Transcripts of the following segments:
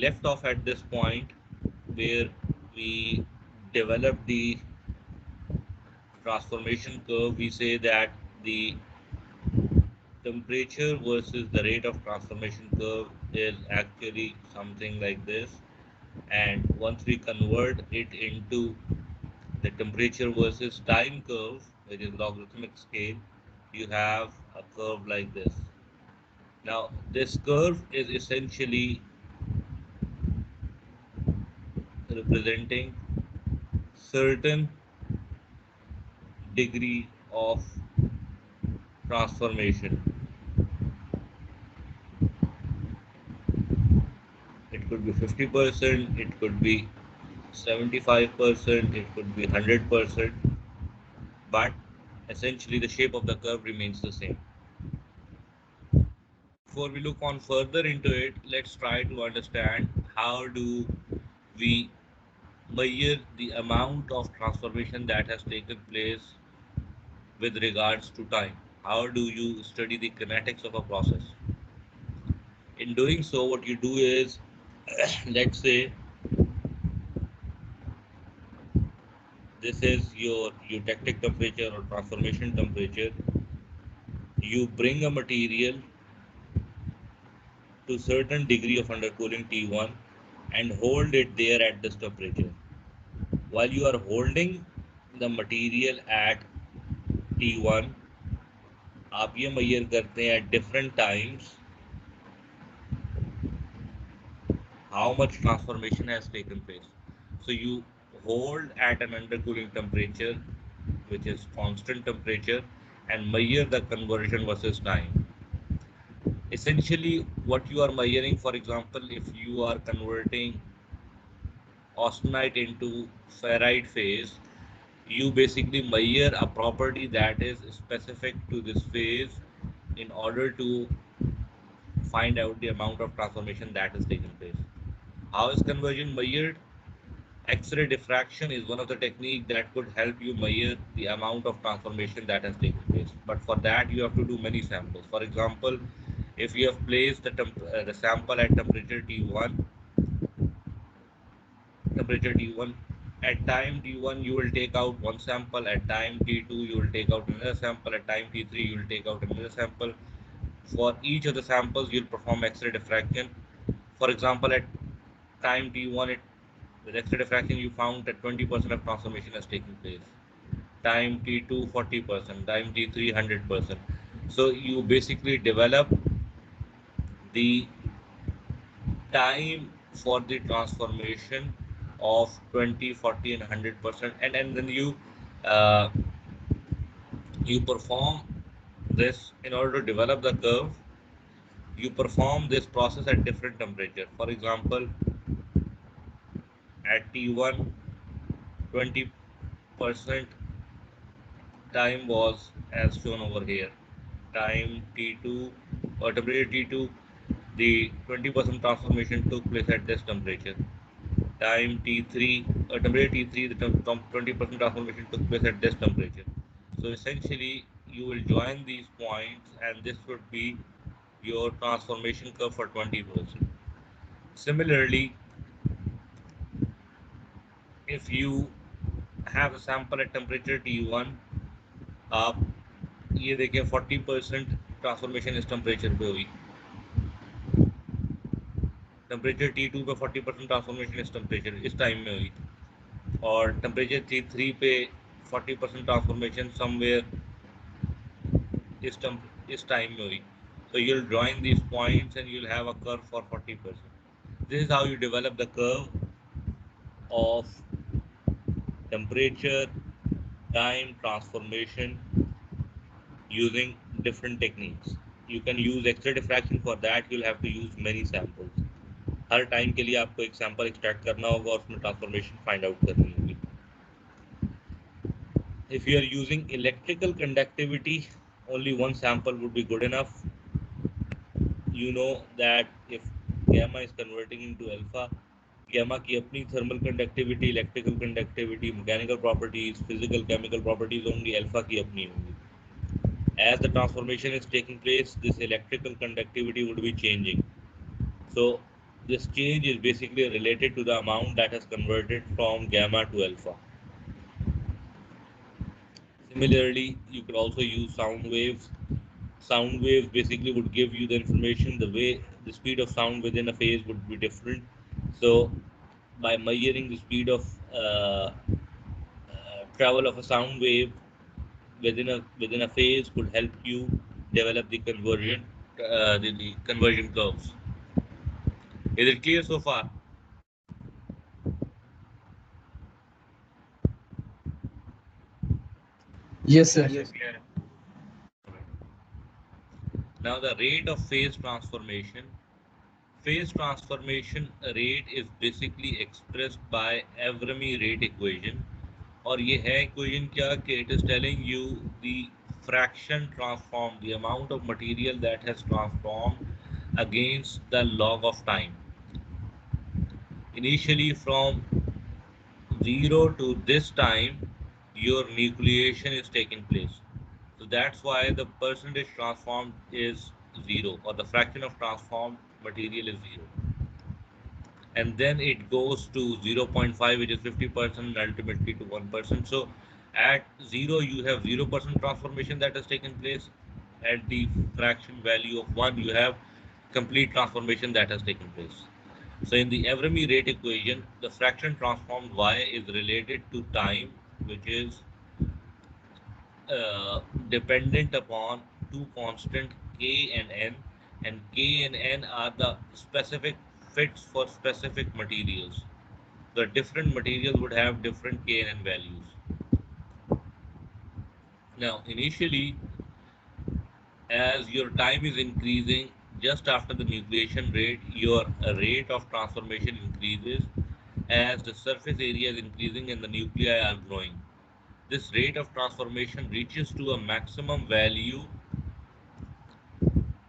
left off at this point where we develop the transformation curve. We say that the temperature versus the rate of transformation curve is actually something like this. And once we convert it into the temperature versus time curve, which is logarithmic scale, you have a curve like this. Now, this curve is essentially representing certain degree of transformation. It could be 50%, it could be 75%, it could be 100%, but essentially the shape of the curve remains the same. Before we look on further into it, let's try to understand how do we measure the amount of transformation that has taken place with regards to time. How do you study the kinetics of a process? In doing so, what you do is, let's say this is your eutectic temperature or transformation temperature. You bring a material to certain degree of undercooling T1 and hold it there at this temperature. While you are holding the material at T1, आप ये measure करते हैं at different times how much transformation has taken place. So you hold at an undercooling temperature, which is constant temperature, and measure the conversion versus time. Essentially, what you are measuring, for example, if you are converting austenite into ferrite phase, you basically measure a property that is specific to this phase in order to find out the amount of transformation that has taken place. How is conversion measured? X-ray diffraction is one of the techniques that could help you measure the amount of transformation that has taken place. But for that, you have to do many samples. For example, if you have placed the sample at temperature T1, at time T1 you will take out one sample, at time T2 you will take out another sample, at time T3 you will take out another sample. For each of the samples, you'll perform X-ray diffraction. For example, at time T1, with X-ray diffraction, you found that 20% of transformation has taken place. Time T2, 40%. Time T3, 100%. So you basically develop the time for the transformation of 20, 40, and 100%, and then uh, you perform this in order to develop the curve. You perform this process at different temperature. For example, at T1, 20% time was as shown over here. Time T2 or temperature T2, the 20% transformation took place at this temperature. Time T3 or temperature T3, the 20% transformation took place at this temperature. So essentially, you will join these points, and this would be your transformation curve for 20%. Similarly, if you have a sample at temperature T1, आप ये देखिए 40% transformation इस temperature पे हुई, temperature T2 पे 40% transformation इस time में हुई, और टेम्परेचर T3 पे 40% ट्रांसफॉर्मेशन समवेयर इस टाइम में हुई. So you'll join these points and you'll have a curve for 40%. This is how you develop the curve of temperature, time, transformation using different techniques. You can use X-ray diffraction. For that you'll have to use many samples. Her time के लिए आपको एक sample extract करना होगा और उसमें transformation find out करनी होगी. If you are using electrical conductivity, only one sample would be good enough. You know that if gamma is converting into alpha, gamma की अपनी thermal conductivity, electrical conductivity, mechanical properties, physical chemical properties only alpha की अपनी होंगी. As the transformation is taking place, this electrical conductivity would be changing. So This change is basically related to the amount that has converted from gamma to alpha. Similarly, you could also use sound waves. Sound waves basically would give you the information, the way the speed of sound within a phase would be different. So by measuring the speed of travel of a sound wave within a phase could help you develop the conversion curves. Is it clear so far? Yes, sir. Yes. Now the rate of phase transformation. Phase transformation rate is basically expressed by Avrami rate equation. और ये है equation क्या कि it is telling you the fraction transformed, the amount of material that has transformed against the log of time. Initially from 0 to this time, your nucleation is taking place. So that's why the percentage transformed is 0, or the fraction of transformed material is 0. And then it goes to 0.5, which is 50%, and ultimately to 1%. So at 0 you have 0% transformation that has taken place. At the fraction value of 1 you have complete transformation that has taken place. So in the Avrami rate equation, the fraction transformed y is related to time, which is uh, dependent upon two constant k and k and n are the specific fits for specific materials. The different materials would have different k and n values. Now, initially, as your time is increasing, just after the nucleation rate, your rate of transformation increases as the surface area is increasing and the nuclei are growing. This rate of transformation reaches to a maximum value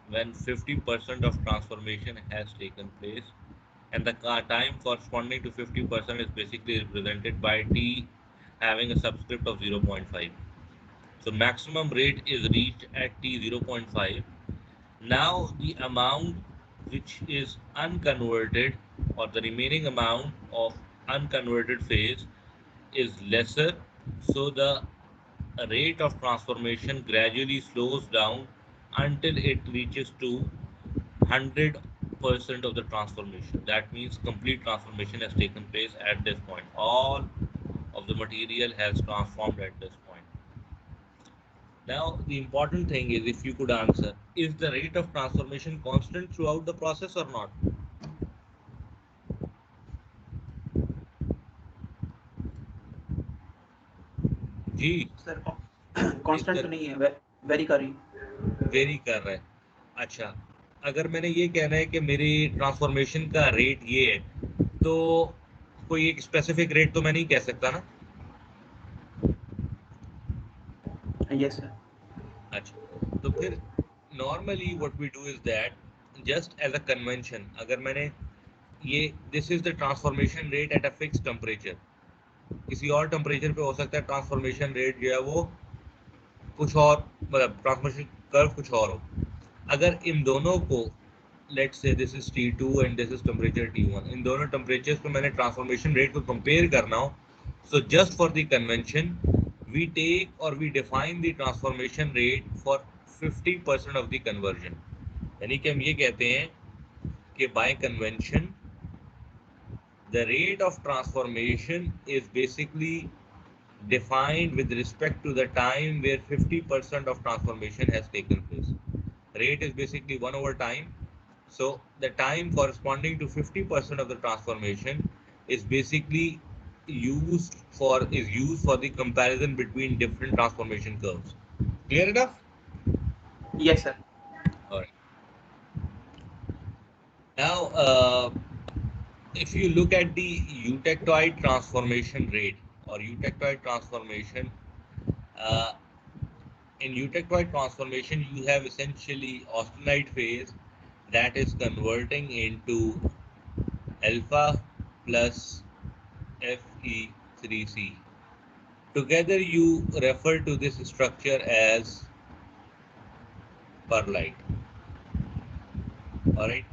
when 50% of transformation has taken place, and the time corresponding to 50% is basically represented by T having a subscript of 0.5. So maximum rate is reached at T 0.5. Now the amount which is unconverted, or the remaining amount of unconverted phase, is lesser, so the rate of transformation gradually slows down until it reaches to 100% of the transformation. That means complete transformation has taken place at this point. All of the material has transformed at this point. Now, the important thing is, if you could answer, is the rate of transformation constant throughout the process or not? जी, sir ये constant तो कर नहीं है, very कर रही। Very कर रहा है। अच्छा, अगर मैंने ये कहना है कि मेरी ट्रांसफॉर्मेशन का रेट ये है, तो कोई एक स्पेसिफिक रेट तो मैं नहीं कह सकता ना? Yes sir. अच्छा, तो फिर normally what we do is that, just as a convention, अगर मैंने ये this is the transformation rate at a fix temperature, किसी और टेम्परेचर पे हो सकता है ट्रांसफॉर्मेशन रेट जो है वो कुछ और, मतलब ट्रांसफॉर्मेशन कर्व कुछ और हो। अगर इन दोनों को, let's say this is T2 and this is temperature T1, इन दोनों टेम्परेचर्स पे मैंने ट्रांसफॉर्मेशन रेट को कंपेयर करना हो, so just for the convention we take or we define the transformation rate for 50% of the conversion. यानी कि हम ये कहते हैं कि by convention the rate of transformation is basically defined with respect to the time where 50% of transformation has taken place. Rate is basically 1 over time. So the time corresponding to 50% of the transformation is basically used for the comparison between different transformation curves. Clear enough? Yes sir. All right. Now, if you look at the eutectoid transformation rate or eutectoid transformation, uh, in eutectoid transformation, you have essentially austenite phase that is converting into alpha plus Fe3C. Together, you refer to this structure as perlite. All right.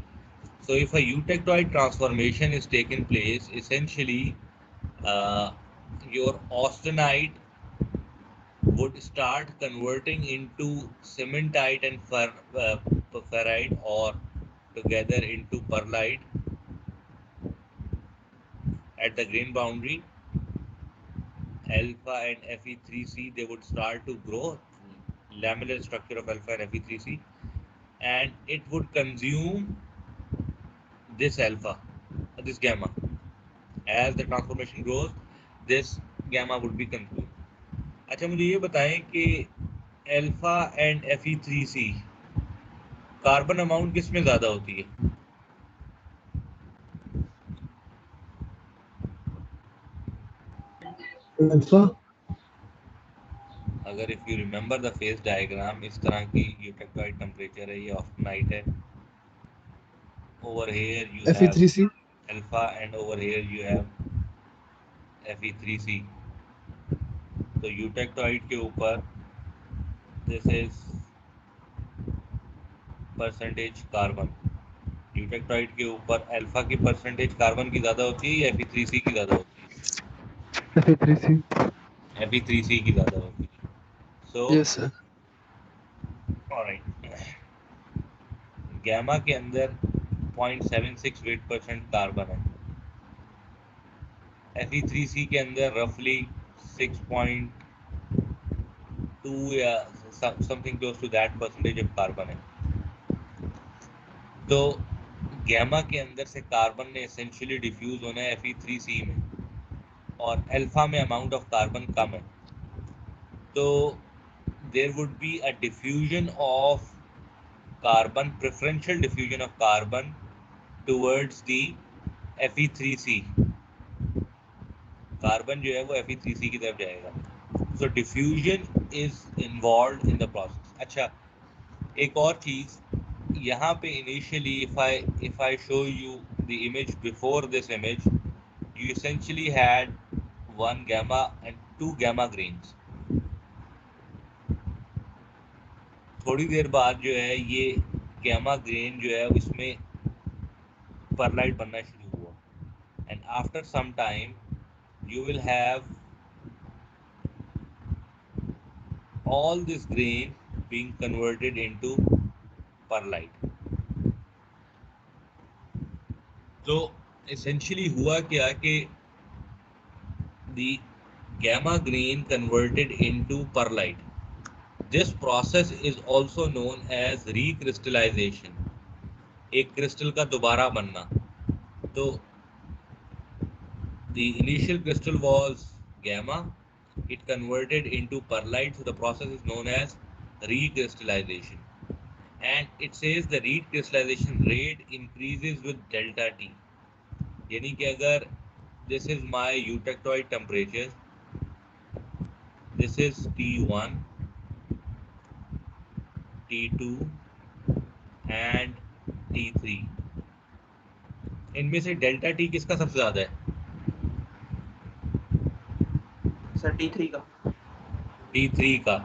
So if a eutectoid transformation is taken place, essentially uh, your austenite would start converting into cementite and ferrite, or together into perlite at the grain boundary. Alpha and Fe3C, they would start to grow, lamellar structure of alpha and Fe3C, and it would consume this alpha, this gamma. As the transformation grows, this gamma would be consumed. अच्छा, मुझे ये बताएं कि alpha and Fe3C carbon amount किस में ज़्यादा होती है? अल्फा। अगर if you remember the phase diagram, इस तरह की यूटेक्टोइड टेम्परेचर है, ये ऑस्टेनाइट है. Over here you have Fe3C। Alpha and over here you have Fe3C. तो यूटेक्टोइड के ऊपर this is percentage carbon. Eutectoid के ऊपर अल्फा की परसेंटेज कार्बन की ज़्यादा होती है या Fe3C की ज़्यादा होती Fe3C। है? Fe3C की ज़्यादा होती है. So yes sir. Alright, gamma के अंदर 0.76 वेट% कार्बन है. Fe3C के अंदर रफली 6.2 या something close to that percentage of carbon है. तो गैमा के अंदर से कार्बन ने एसेंशियली डिफ्यूज होना है Fe3C में, और अल्फा में अमाउंट ऑफ कार्बन कम है. तो there would be a diffusion of carbon, preferential diffusion of carbon towards the Fe3C. Carbon जो है वो Fe3C की तरफ जाएगा. So diffusion is involve in the process. अच्छा, एक और चीज़ यहाँ पे initially, if I show you the image before this image, you essentially had one gamma and two gamma grains. थोड़ी देर बाद जो है ये gamma grain जो है इसमें perlite बनना शुरू हुआ, and after some time you will have all this grain being converted into perlite. तो essentially हुआ क्या कि the gamma grain converted into perlite. This process is also known as recrystallization. एक क्रिस्टल का दोबारा बनना. तो the initial crystal was gamma, it converted into perlite, so the process is known as recrystallization. And it says the recrystallization rate increases with delta T. यानी कि अगर this is my eutectoid temperature, this is T1, T2 and T3. इनमें से delta T किसका सबसे ज़्यादा है? Sir T3 का. T3 का.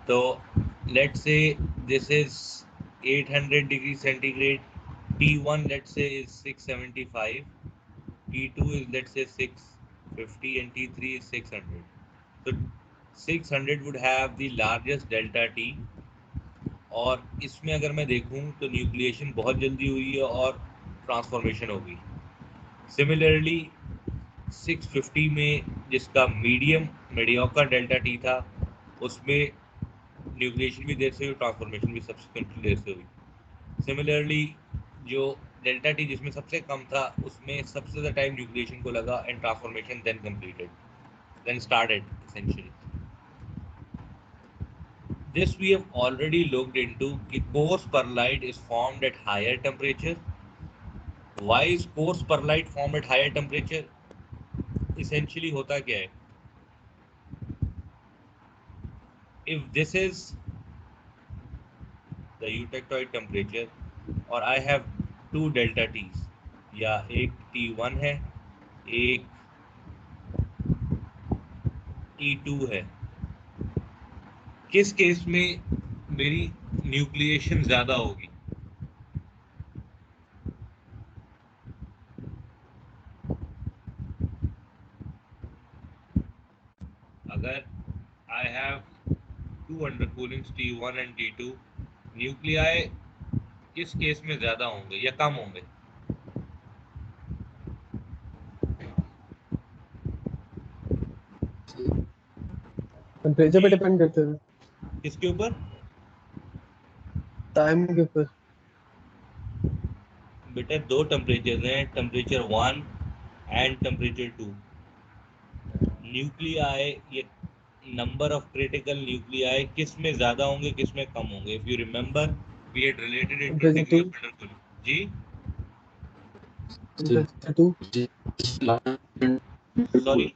तो let's say this is 800 degree centigrade. T1 let's say is 675, T2 is let's say 650 and T3 is 600. So 600 would have the largest delta T. और इसमें अगर मैं देखूं तो न्यूक्लिएशन बहुत जल्दी हुई है और ट्रांसफॉर्मेशन हो गई. सिमिलरली 650 में जिसका मीडियम मेडियोकर डेल्टा टी था, उसमें न्यूक्लिएशन भी देर से हुई, ट्रांसफॉर्मेशन भी सब्सिक्वेंटली देर से हुई. सिमिलरली जो डेल्टा टी जिसमें सबसे कम था, उसमें सबसे ज़्यादा टाइम न्यूक्लिएशन को लगा and transformation then completed, then started essentially. This we have already looked into. Coarse perlite is formed at higher temperature. Why is coarse perlite formed at higher temperature? Essentially होता क्या है? If this is the eutectoid temperature और I have two delta T's, या एक T1 है, एक T2 है, किस केस में मेरी न्यूक्लिएशन ज़्यादा होगी? I have two undercoolings T1 and T2. Nuclei किस केस में ज्यादा होंगे या कम होंगे? टेम्परेचर पे जी, डिपेंड करते हैं, किसके ऊपर? टाइम के ऊपर। बेटे दो टेम्परेचर हैं, टेम्परेचर 1 एंड टेम्परेचर 2। न्यूक्लियाई ये नंबर ऑफ क्रिटिकल न्यूक्लियाई किस में ज्यादा होंगे, किस में कम होंगे? If you remember we had related it to temperature degree 2। Of intercooling. जी, टेम्परेचर 2। सॉरी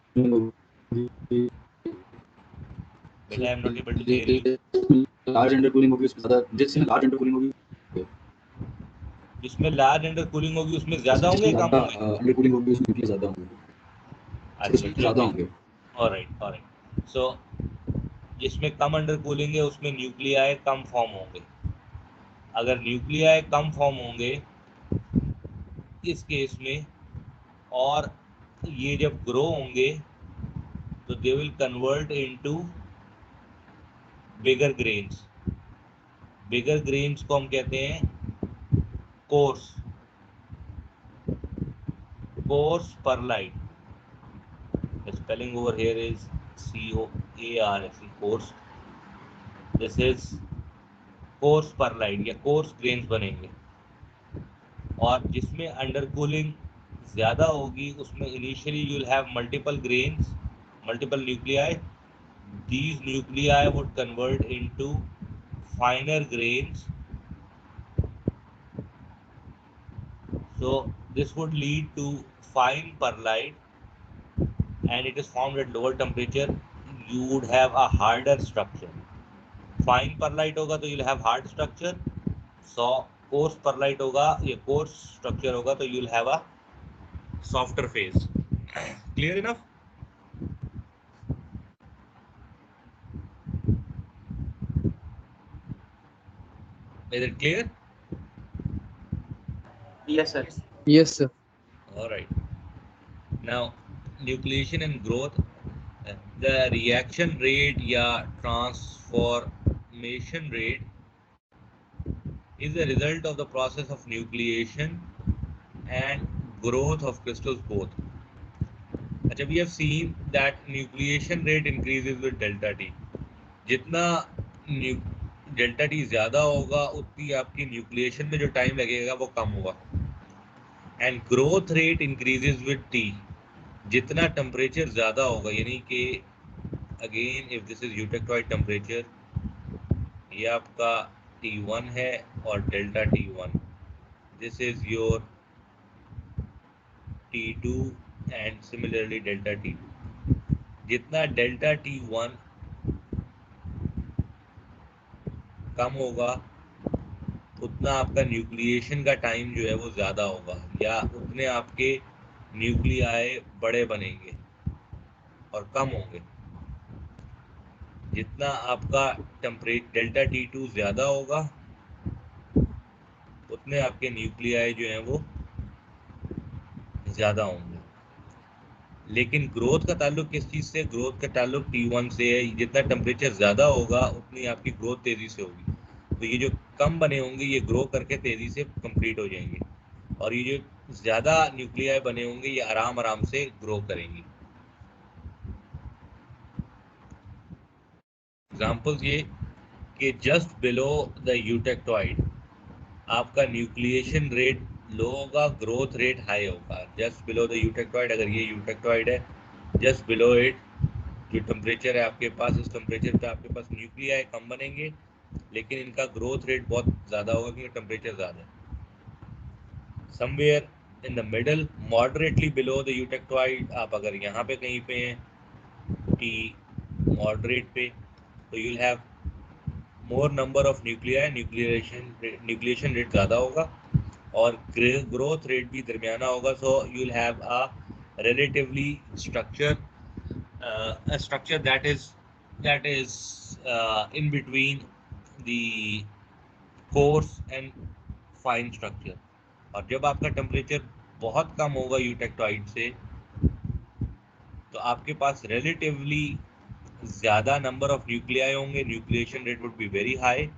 बेटा, I am not able to hear you. Large under cooling होगी उसमें ज्यादा, जिसमें लार्ज अंडर कूलिंग होगी जिसमें लार्ज इंटरकूलिंग होगी उसमें ज्यादा होंगे, जिसमें कम ज्यादा होंगे? अंडर कूलिंग होगी उसमें न्यूक्लियस ज्यादा होंगे, अच्छा उसमें ठीक ज्यादा है, होंगे। Alright alright. सो जिसमें कम अंडर कूलिंग है उसमें न्यूक्लियाई कम फॉर्म होंगे। अगर न्यूक्लियाई कम फॉर्म होंगे इस केस में, और ये जब ग्रो होंगे तो they will convert into bigger grains. Bigger grains को हम कहते हैं coarse, coarse pearlite. The spelling over here is COARS, coarse. This is coarse perlite या coarse grains बनेंगे। और जिसमें अंडरकूलिंग ज़्यादा होगी उसमें initially you will have multiple grains, multiple nuclei. These nuclei would convert into finer grains. So this would lead to fine perlite, and it is formed at lower temperature. You would have a harder structure. Fine pearlite होगा तो you'll have hard structure. So coarse pearlite होगा, ये coarse structure होगा तो you'll have a softer phase. Clear enough? Is it clear? Yes, sir. Yes sir. Alright, now nucleation and growth, the reaction rate या transformation rate is a result of the process of nucleation and growth of crystals both. अच्छा, we have seen that nucleation rate increases with delta T. जितना delta T ज़्यादा होगा उतनी आपकी nucleation में जो time लगेगा वो कम होगा। And growth rate increases with T. जितना टेम्परेचर ज़्यादा होगा, यानी कि again if this is eutectoid temperature, ये आपका T1 है और delta T1, this is your T2 and similarly delta T2। जितना डेल्टा T1 कम होगा उतना आपका न्यूक्लिएशन का टाइम जो है वो ज़्यादा होगा, या उतने आपके न्यूक्लियाई बड़े बनेंगे और कम होंगे। जितना आपका टेम्परेचर डेल्टा T2 ज़्यादा होगा उतने आपके न्यूक्लियाई जो हैं वो ज़्यादा होंगे। लेकिन ग्रोथ का ताल्लुक किस चीज़ से? ग्रोथ का ताल्लुक T1 से है। जितना टेम्परेचर ज़्यादा होगा उतनी आपकी ग्रोथ तेज़ी से होगी। तो ये जो कम बने होंगे ये ग्रो करके तेज़ी से कंप्लीट हो जाएंगे, और ये जो ज़्यादा न्यूक्लियाई बने होंगे ये आराम आराम से ग्रो करेंगी। एग्जाम्पल्स ये कि जस्ट बिलो द यूटेक्टॉइड आपका न्यूक्लिएशन रेट लो होगा, ग्रोथ रेट हाई होगा। जस्ट बिलो द यूटेक्टॉइड, अगर ये यूटेक्टॉइड है, जस्ट बिलो इट जो टेम्परेचर है आपके पास, उस टेम्परेचर पे आपके पास न्यूक्लियाई कम बनेंगे लेकिन इनका ग्रोथ रेट बहुत ज़्यादा होगा क्योंकि टेम्परेचर ज़्यादा है। Somewhere in the middle, moderately below the eutectoid, आप अगर यहाँ पे कहीं पे हैं टी मॉडरेट पे, तो you'll have more number of nuclei, nucleation rate ज़्यादा होगा और ग्रोथ रेट भी दरमियाना होगा। So you'll have a relatively structure, a structure that is in between the coarse and fine structure। और जब आपका टेम्परेचर बहुत कम होगा यूटेक्टॉइड से, तो आपके पास relatively ज़्यादा नंबर ऑफ न्यूक्लियाई होंगे, nucleation rate would be very high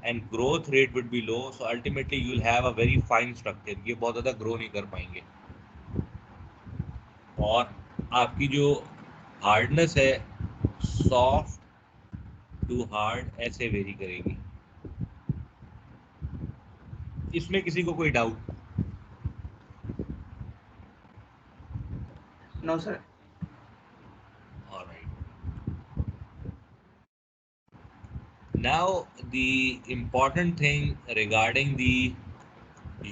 and growth rate would be low, so ultimately you will have a very fine structure, ये बहुत ज़्यादा ग्रो नहीं कर पाएंगे और आपकी जो हार्डनेस है सॉफ्ट टू हार्ड ऐसे वेरी करेगी। इसमें किसी को कोई doubt? No sir. Alright. Now the important thing regarding the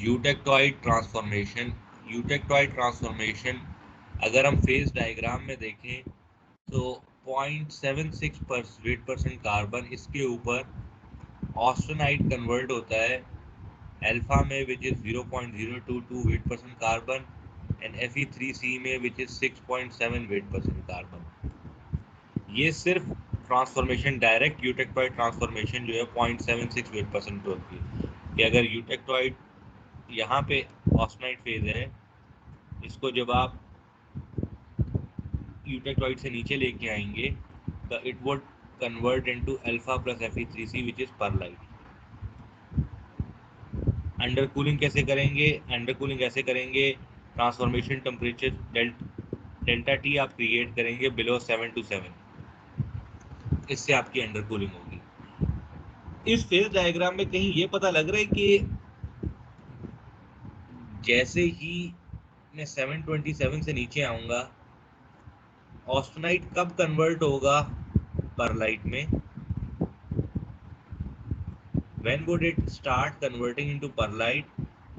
eutectoid transformation, eutectoid transformation अगर हम फेज डायग्राम में देखें तो 0.76 वेट परसेंट कार्बन, इसके ऊपर ऑस्टेनाइट कन्वर्ट होता है अल्फा में which is 0.022 wait percent carbon and Fe3C में which is 6.7 wait percent carbon. ये सिर्फ ट्रांसफॉर्मेशन डायरेक्ट यूटेक्टॉइड ट्रांसफॉर्मेशन जो है 0.76 वेट परसेंट होती है कि अगर यूटेक्टॉइड यहाँ पे ऑस्टेनाइट फेज है, इसको जब आप यूटेक्टॉइड से नीचे लेके आएंगे तो it would convert into alpha plus Fe3C which is pearlite. Under cooling कैसे करेंगे? अंडर कूलिंग ऐसे करेंगे, ट्रांसफॉर्मेशन टेम्परेचर डेल्टा टी आप क्रिएट करेंगे बिलो 7 to 7, इससे आपकी अंडर कूलिंग होगी। इस फेज डायग्राम में कहीं ये पता लग रहा है कि जैसे ही मैं 727 से नीचे आऊंगा ऑस्टेनाइट कब कन्वर्ट होगा परलाइट में? when would it start converting into perlite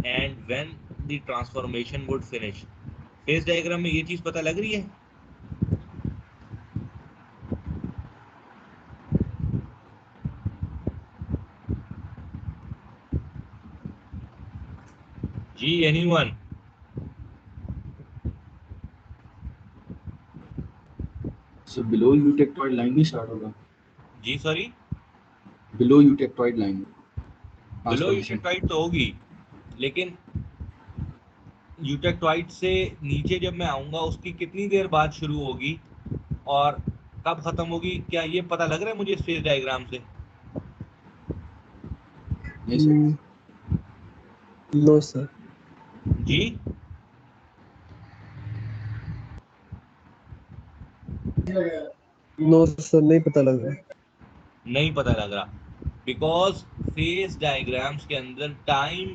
and when the transformation would finish? Phase diagram में ये चीज पता लग रही है? जी anyone? So below eutectoid line भी start होगा, जी sorry, below eutectoid line below transformation. Eutectoid तो होगी, लेकिन यूटेक्टॉइड से नीचे जब मैं आऊंगा उसकी कितनी देर बाद शुरू होगी और कब खत्म होगी, क्या ये पता लग रहा है मुझे इस फेज डायग्राम से? नहीं सर, नो सर। जी नो सर, नहीं पता लग रहा। नहीं पता लग रहा, बिकॉज फेज डायग्राम्स के अंदर टाइम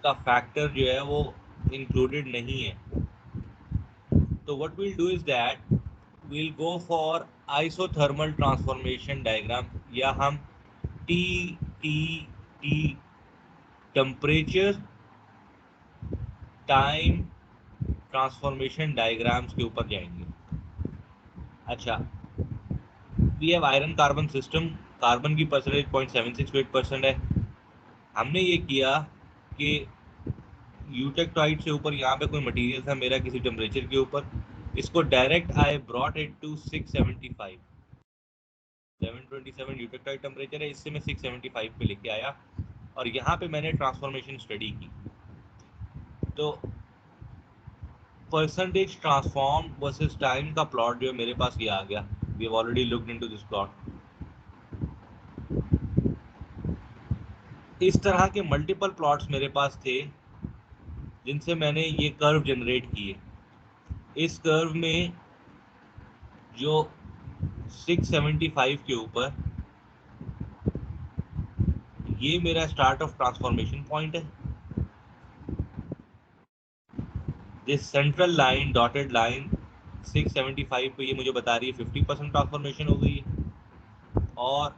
का फैक्टर जो है वो इंक्लूडेड नहीं है। तो what we'll do is that we'll go for isothermal transformation diagram, या हम T T T temperature time transformation diagrams के ऊपर जाएंगे। अच्छा, we have iron carbon system, carbon की परसेंटेज 0.76% है। हमने ये किया कि यूटेक्टॉइड से ऊपर यहाँ पे कोई मटेरियल था मेरा किसी टेम्परेचर के ऊपर, इसको direct I brought it to 675, 727 eutectoid temperature है, इससे मैं 675 पे लेके आया और यहाँ पे मैंने ट्रांसफॉर्मेशन स्टडी की। तो परसेंटेज ट्रांसफॉर्म वर्सेस टाइम का प्लॉट जो है मेरे पास ये आ गया। We have already looked into this plot. इस तरह के मल्टीपल प्लॉट्स मेरे पास थे जिनसे मैंने ये कर्व जनरेट किए। इस कर्व में जो 675 के ऊपर ये मेरा स्टार्ट ऑफ ट्रांसफॉर्मेशन पॉइंट है। This central line dotted line 675 पे ये मुझे बता रही है 50% ट्रांसफॉर्मेशन हो गई है, और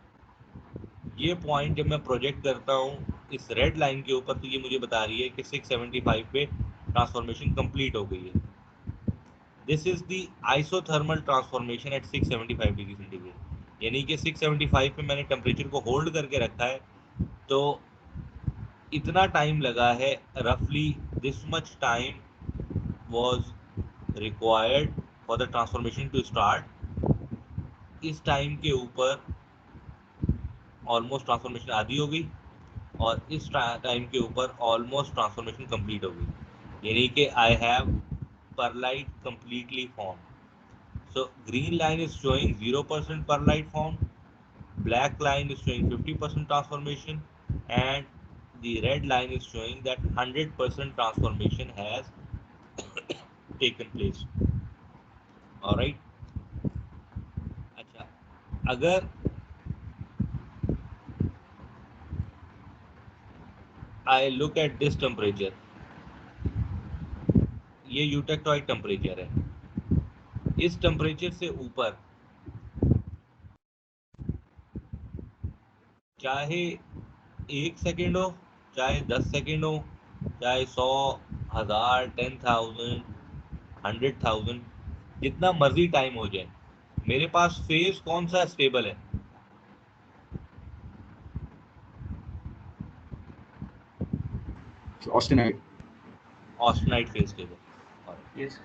ये पॉइंट जब मैं प्रोजेक्ट करता हूँ इस रेड लाइन के ऊपर तो ये मुझे बता रही है कि 675 पे ट्रांसफॉर्मेशन कंप्लीट हो गई है। This is the isothermal transformation at 675 degree centigrade, यानी कि 675 पे मैंने टेम्परेचर को होल्ड करके रखा है। तो इतना टाइम लगा है, रफली this much time was required for the transformation to start। इस टाइम के ऊपर ऑलमोस्ट ट्रांसफॉर्मेशन आधी हो गई और इस टाइम के ऊपर ऑलमोस्ट ट्रांसफॉर्मेशन कंप्लीट हो गई, यानी कि I have pearlite completely form. So green line is showing 0% perlite formed, black line is showing 50% transformation, and the red line is showing that 100% transformation has taken place. All right. अच्छा, अगर I look at this temperature, ये eutectoid temperature है, इस temperature से ऊपर चाहे 1 second हो, चाहे 10 सेकेंड हो, चाहे 100, 1000, 10,000, 100,000, जितना मर्जी टाइम हो जाए, मेरे पास फेज कौन सा स्टेबल है? Austenite. Austenite phase stable. Yes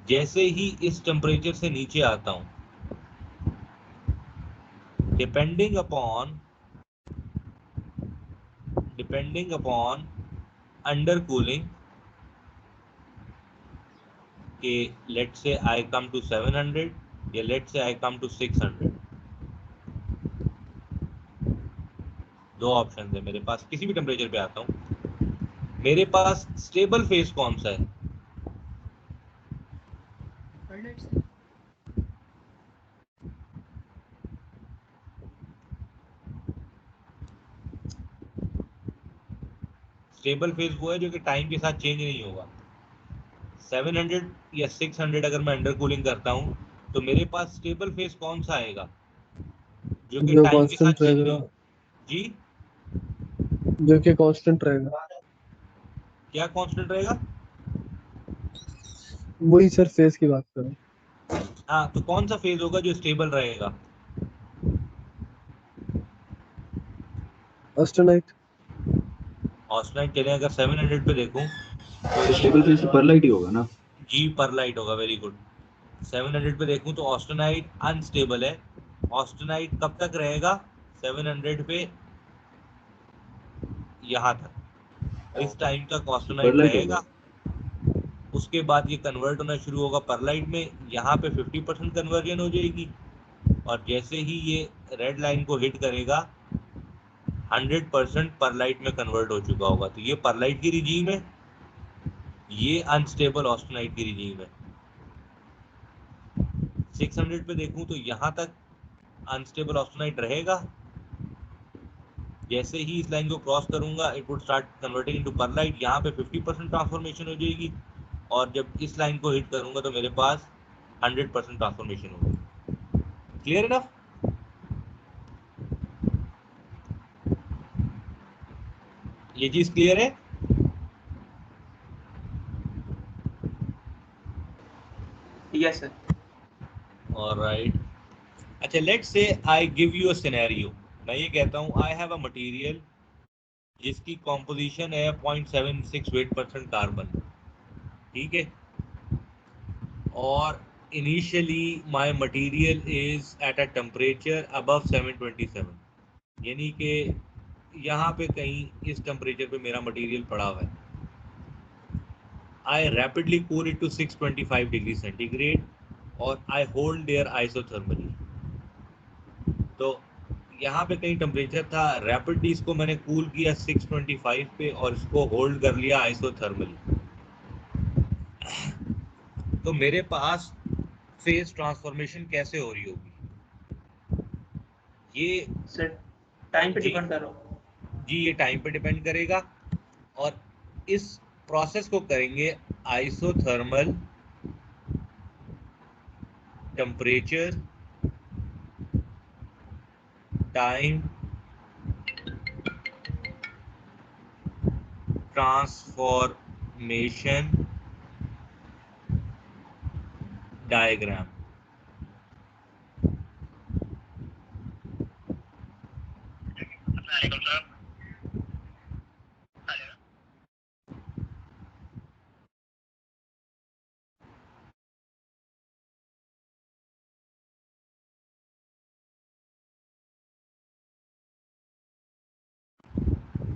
जैसे ही इस टेम्परेचर से नीचे आता हूं, डिपेंडिंग अपॉन अंडर कूलिंग के, let's say I come to 700 या let's say I come to 600, दो ऑप्शन है मेरे पास, किसी भी टेम्परेचर पे आता हूं, मेरे पास स्टेबल फेज कौन सा है? स्टेबल फेज वो है जो कि टाइम के साथ चेंज नहीं होगा। 700 या 600 अगर मैं अंडर कूलिंग करता हूं, तो मेरे पास स्टेबल फेज कौन सा आएगा जो कि जो टाइम के साथ कांस्टेंट चेंज रहेगा, नहीं? जी, जो कि कांस्टेंट रहेगा, क्या कांस्टेंट रहेगा? वही सर फेज की बात करें। हाँ, तो कौन सा फेज होगा जो स्टेबल रहेगा? ऑस्टेनाइट। ऑस्टेनाइट। चले अगर 700 पे देखूं तो स्टेबल फेज तो परलाइट ही होगा ना। जी, परलाइट होगा, वेरी गुड। 700 पे देखूं तो ऑस्टेनाइट अनस्टेबल है। ऑस्टेनाइट कब तक रहेगा? 700 पे यहाँ तक, इस टाइम तक ऑस्टेनाइट परलाइट रहेगा। होगा। उसके बाद ये कन्वर्ट होना शुरू होगा परलाइट में, यहाँ पे 50% कन्वर्जन हो जाएगी, और जैसे ही ये रेड लाइन को हिट करेगा 100% परलाइट में कन्वर्ट हो चुका होगा। तो ये परलाइट की रिजीम है, ये अनस्टेबल ऑस्टेनाइट की रिजीम है। 600 पे देखूं तो यहाँ तक अनस्टेबल ऑस्टेनाइट रहेगा, जैसे ही इस लाइन को क्रॉस करूंगा it would start converting into pearlite, यहाँ पे 50% ट्रांसफॉर्मेशन हो जाएगी, और जब इस लाइन को हिट करूंगा तो मेरे पास 100% ट्रांसफॉर्मेशन होगी। Clear enough? ये चीज क्लियर है? Yes sir. ऑलराइट। अच्छा, let's say I give you a scenario. मैं ये कहता हूँ आई हैव अ मटेरियल जिसकी कॉम्पोजिशन है 0.76 कार्बन, ठीक है, और initially my material is at a temperature above 727, यानी कि यहाँ पे कहीं इस टेम्परेचर पे मेरा मटेरियल पड़ा हुआ है। I rapidly cool it to 625 degree centigrade और आई होल्ड देयर आइसोथर्मली। तो यहाँ पे कहीं टेम्परेचर था, रैपिडली इसको मैंने कूल किया 625 पे और इसको होल्ड कर लिया आइसोथर्मली। तो मेरे पास फेज ट्रांसफॉर्मेशन कैसे हो रही होगी? ये सर टाइम पे जी डिपेंड कर रहा हूँ। जी, ये टाइम पे डिपेंड करेगा, और इस प्रोसेस को करेंगे isothermal temperature time transformation diagram.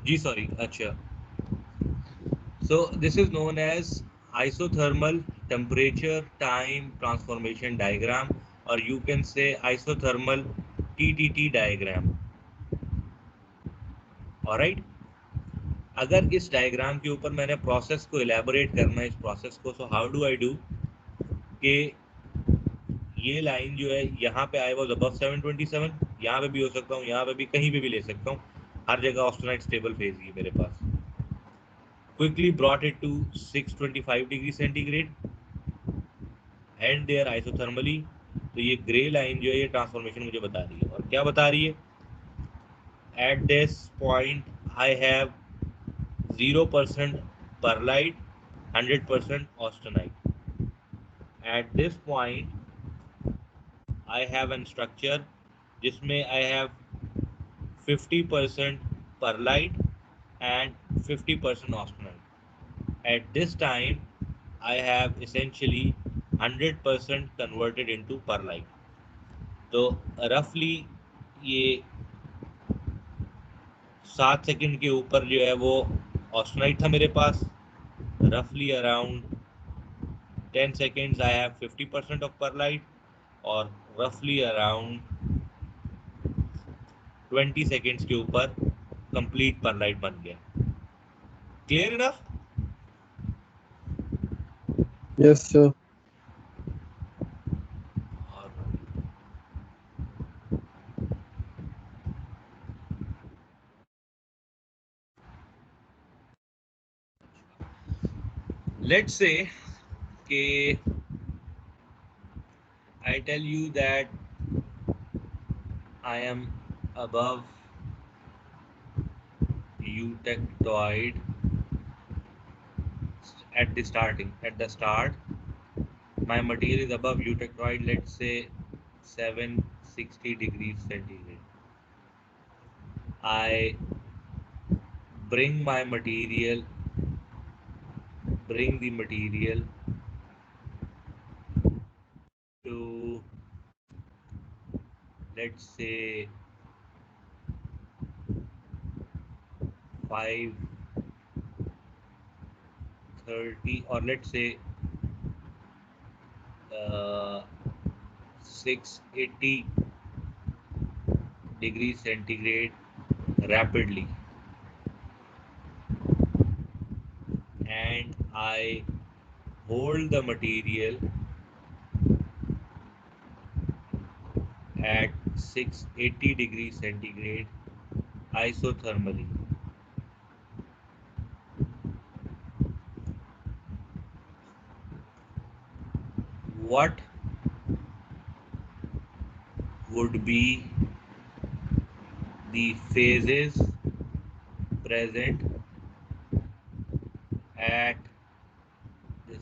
जी सॉरी, अच्छा, so this is known as isothermal temperature time transformation diagram, or you can say isothermal TTT diagram. Alright, अगर इस डायग्राम के ऊपर मैंने प्रोसेस को इलेबोरेट करना है, इस प्रोसेस को, so how do I do कि ये लाइन जो है यहाँ पे आई वाज अबव 727, यहाँ पे भी हो सकता हूँ, यहाँ पे भी, कहीं पे भी ले सकता हूँ, हर जगह ऑस्टेनाइट स्टेबल फेज ही मेरे पास. Quickly brought it to 625 degree centigrade and there isothermally. तो ये ग्रे लाइन जो है ये ट्रांसफॉर्मेशन मुझे बता रही है, और क्या बता रही है? At this point I have 0% perlite, 100% austenite. At this point I have a structure जिसमें I have 50% perlite and 50% austenite. At this time I have essentially 100% converted into perlite. तो रफली ये 7 सेकंड के ऊपर जो है वो ऑस्टेनाइट था मेरे पास. रफली around 10 seconds I have 50% of perlite, और roughly around 20 seconds के ऊपर complete perlite बन गया. Clear enough? Yes, sir. Let's say कि I tell you that I am above eutectoid at the start. My material is above eutectoid, let's say 760 degrees centigrade. I bring the material to, let's say, 530, or let's say 680 degrees centigrade rapidly, and I hold the material at 680 degrees centigrade isothermally. What would be the phases present at this,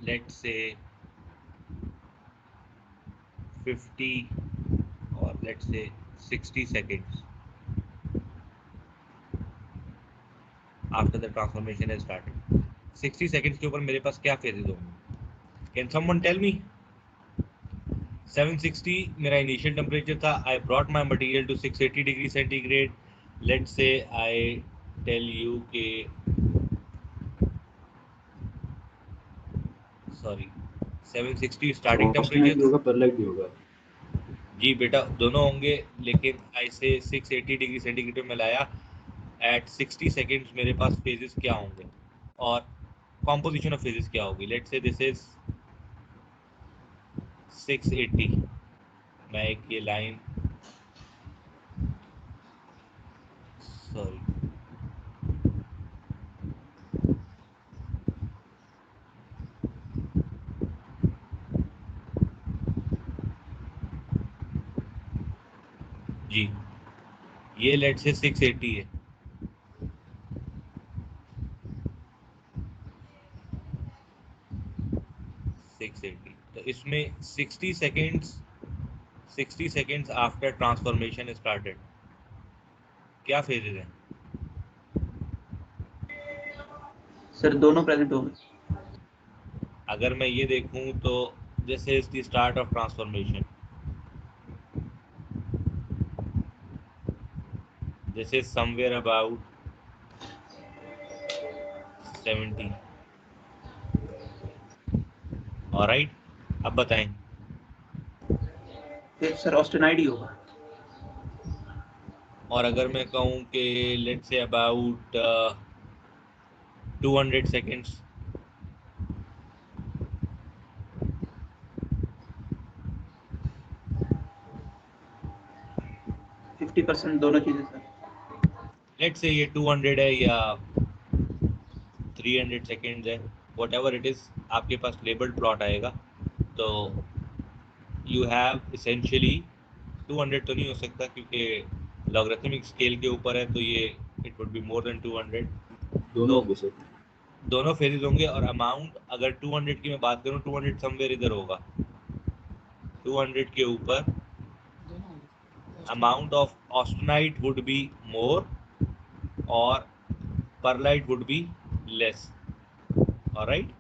let's say 50, or let's say 60 seconds after the transformation has started? 60 seconds के ऊपर मेरे पास क्या phases होंगे? Can someone tell me? 760 मेरा initial temperature था. I brought my material to 680 degree centigrade. Let's say I tell you कि, sorry, 760 starting austenite भी temperature. होगा, परलाइट भी होगा. जी बेटा, दोनों होंगे, लेकिन ऐसे 680 डिग्री सेंटीग्रेड में लाया. एट 60 सेकेंड्स मेरे पास फेजेस क्या होंगे और कॉम्पोजिशन ऑफ फेजेस क्या होगी? Let's say this is 680. मैं एक ये लाइन, सॉरी, जी, ये लेट्स से 680 है. 680, तो इसमें 60 सेकेंड्स आफ्टर ट्रांसफॉर्मेशन स्टार्टेड क्या फेजेस हैं? सर दोनों प्रेजेंट होंगे. अगर मैं ये देखूं तो this is the start of transformation. This is somewhere about 70. Alright, अब बताएं। फिर सर ऑस्टेनाइड ही होगा। और अगर मैं कहूँ कि लेट्स से अबाउट 200 सेकेंड्स, 50% दोनों चीजें सर। लेट्स से ये 200 है या 300 सेकेंड्स है, वट एवर इट इज़, आपके पास लेबल्ड प्लॉट आएगा। तो यू हैव इसेंशियली 200 तो नहीं हो सकता क्योंकि लॉगरिथमिक स्केल के ऊपर है, तो ये it would be more than 200। दोनों होंगे सर। दोनों फेजेस होंगे। और अमाउंट अगर 200 की मैं बात करूँ, 200 समवेयर इधर होगा, 200 के ऊपर amount of austenite would be more or perlite would be less. All right,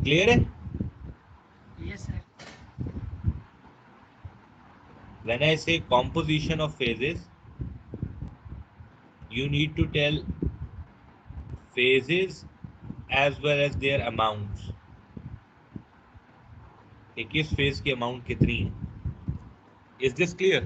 clear है? Yes, sir. When I say composition of phases, you need to tell phases as well as their amounts, कि किस phase की amount कितनी है। Is this clear?